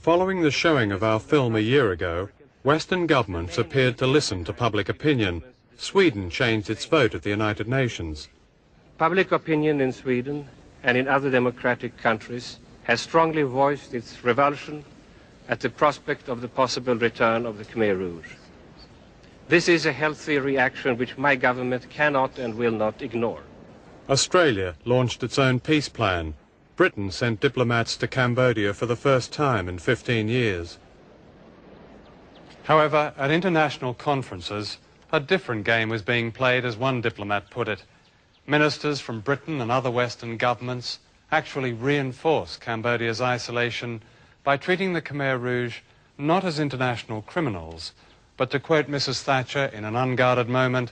Following the showing of our film a year ago, Western governments appeared to listen to public opinion. Sweden changed its vote at the United Nations. Public opinion in Sweden and in other democratic countries has strongly voiced its revulsion at the prospect of the possible return of the Khmer Rouge. This is a healthy reaction which my government cannot and will not ignore. Australia launched its own peace plan. Britain sent diplomats to Cambodia for the first time in 15 years. However, at international conferences, a different game was being played, as one diplomat put it. Ministers from Britain and other Western governments actually reinforced Cambodia's isolation by treating the Khmer Rouge not as international criminals, but, to quote Mrs. Thatcher in an unguarded moment,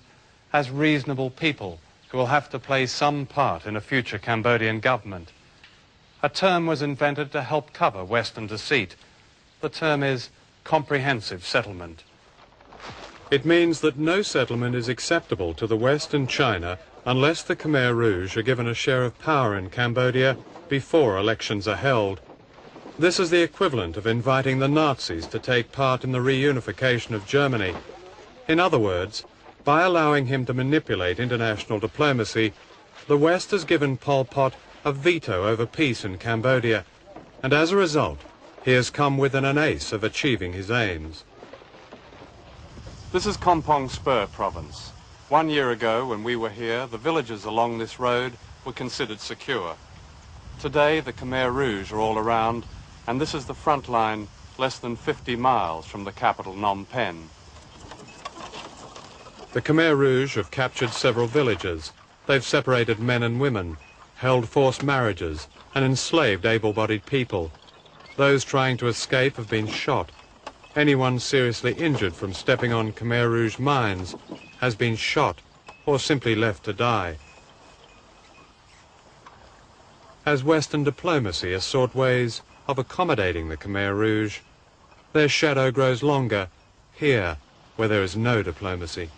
as reasonable people who will have to play some part in a future Cambodian government. A term was invented to help cover Western deceit. The term is comprehensive settlement. It means that no settlement is acceptable to the West and China unless the Khmer Rouge are given a share of power in Cambodia before elections are held. This is the equivalent of inviting the Nazis to take part in the reunification of Germany. In other words, by allowing him to manipulate international diplomacy, the West has given Pol Pot a veto over peace in Cambodia, and as a result, he has come within an ace of achieving his aims. This is Kompong Spur province. 1 year ago, when we were here, the villages along this road were considered secure. Today, the Khmer Rouge are all around, and this is the front line less than 50 miles from the capital, Phnom Penh. The Khmer Rouge have captured several villages. They've separated men and women, held forced marriages, and enslaved able-bodied people. Those trying to escape have been shot. Anyone seriously injured from stepping on Khmer Rouge mines has been shot or simply left to die. As Western diplomacy has sought ways of accommodating the Khmer Rouge, their shadow grows longer here where there is no diplomacy.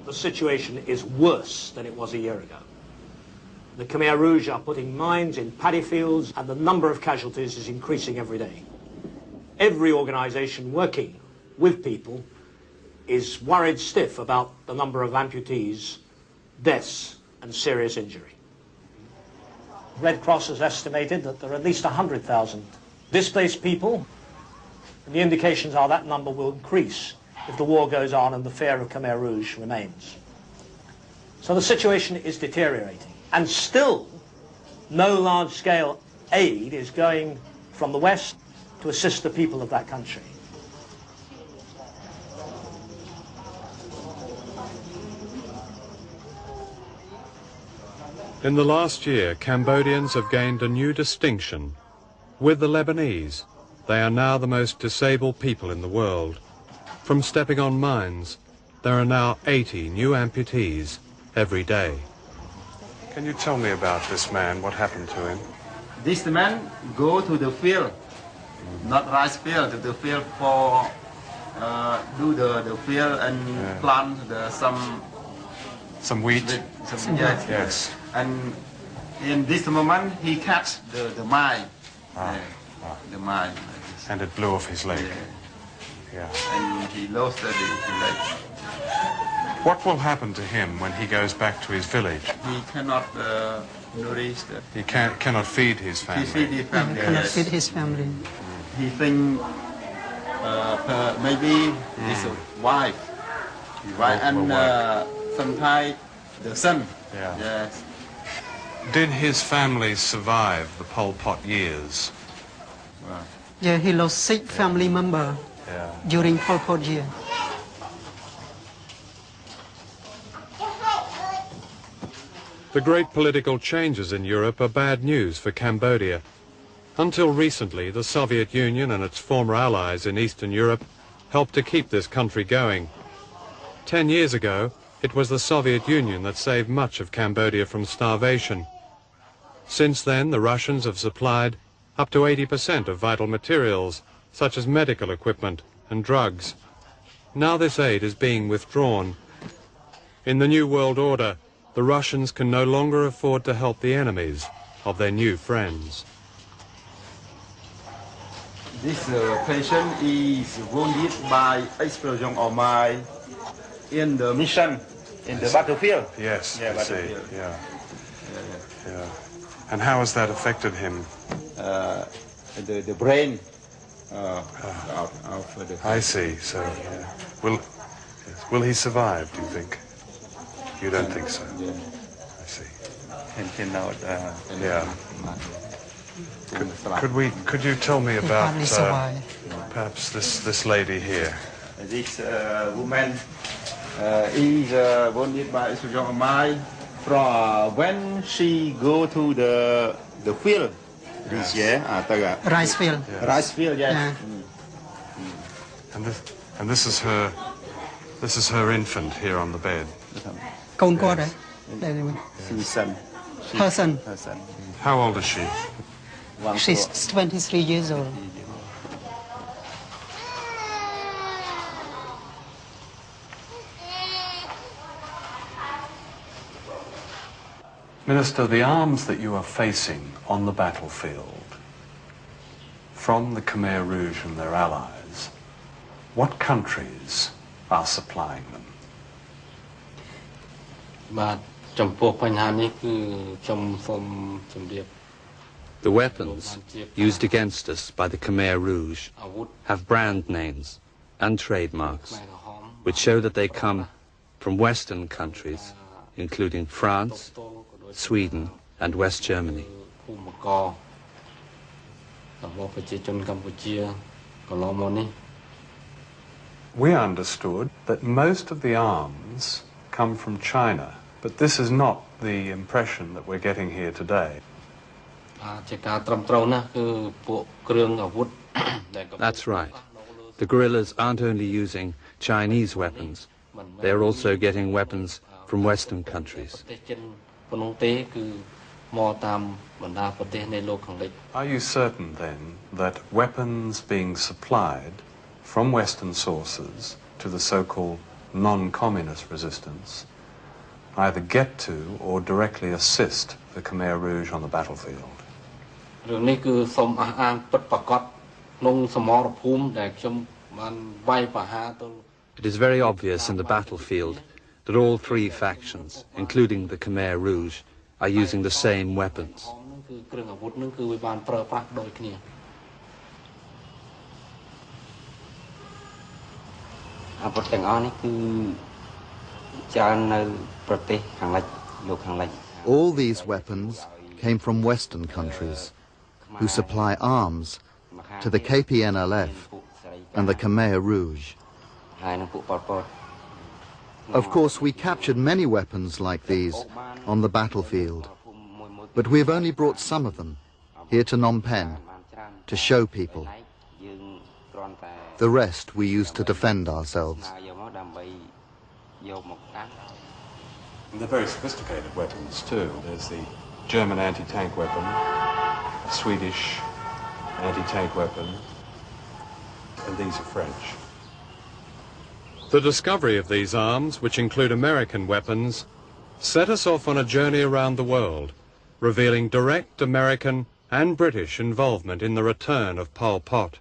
The situation is worse than it was a year ago. The Khmer Rouge are putting mines in paddy fields, and the number of casualties is increasing every day. Every organisation working with people is worried stiff about the number of amputees, deaths and serious injury. Red Cross has estimated that there are at least 100,000 displaced people, and the indications are that number will increase if the war goes on and the fear of Khmer Rouge remains. So the situation is deteriorating, and still no large-scale aid is going from the West to assist the people of that country. In the last year, Cambodians have gained a new distinction. With the Lebanese, they are now the most disabled people in the world. From stepping on mines, there are now 80 new amputees every day. Can you tell me about this man? What happened to him? This man go to the field, not rice field, to the field for do the field and plant some wheat. Yes. And in this moment he catch the mine. The mine. And it blew off his leg. Yeah. And he lost the leg. What will happen to him when he goes back to his village? He cannot nourish. He cannot feed his family. He feed his family. Cannot feed his family. He think maybe his wife, and sometimes the son. Yeah. Yes. Did his family survive the Pol Pot years? Wow. Yeah, he lost 6 family members during Pol Pot year. The great political changes in Europe are bad news for Cambodia. Until recently, the Soviet Union and its former allies in Eastern Europe helped to keep this country going. 10 years ago, it was the Soviet Union that saved much of Cambodia from starvation. Since then, the Russians have supplied up to 80% of vital materials, such as medical equipment and drugs. Now this aid is being withdrawn. In the New World Order, the Russians can no longer afford to help the enemies of their new friends. This patient is wounded by explosion of mine in the mission, in the battlefield. Yes, yeah, I see. Yeah. And how has that affected him? The brain. Out for the I see. So, will he survive, do you think? You don't think so? Yeah. I see. Cannot. Yeah. Could you tell me about perhaps this lady here? This woman is wounded by explosion of mine from when she go to the field. This rice field. Yes. Rice field, yes. Yeah. And this is her infant here on the bed. Con cô đấy. She's son. Her son. Her son. How old is she? She's 23 years old. Minister, the arms that you are facing on the battlefield from the Khmer Rouge and their allies, what countries are supplying them? The weapons used against us by the Khmer Rouge have brand names and trademarks which show that they come from Western countries, including France, Sweden and West Germany. We understood that most of the arms come from China, but this is not the impression that we're getting here today. That's right. The guerrillas aren't only using Chinese weapons, they are also getting weapons from Western countries. Are you certain then that weapons being supplied from Western sources to the so-called non-communist resistance either get to or directly assist the Khmer Rouge on the battlefield? It is very obvious in the battlefield that all three factions, including the Khmer Rouge, are using the same weapons. All these weapons came from Western countries, who supply arms to the KPNLF and the Khmer Rouge. Of course, we captured many weapons like these on the battlefield, but we've only brought some of them here to Phnom Penh to show people. The rest we use to defend ourselves. And they're very sophisticated weapons too. There's the German anti-tank weapon, a Swedish anti-tank weapon, and these are French. The discovery of these arms, which include American weapons, set us off on a journey around the world, revealing direct American and British involvement in the return of Pol Pot.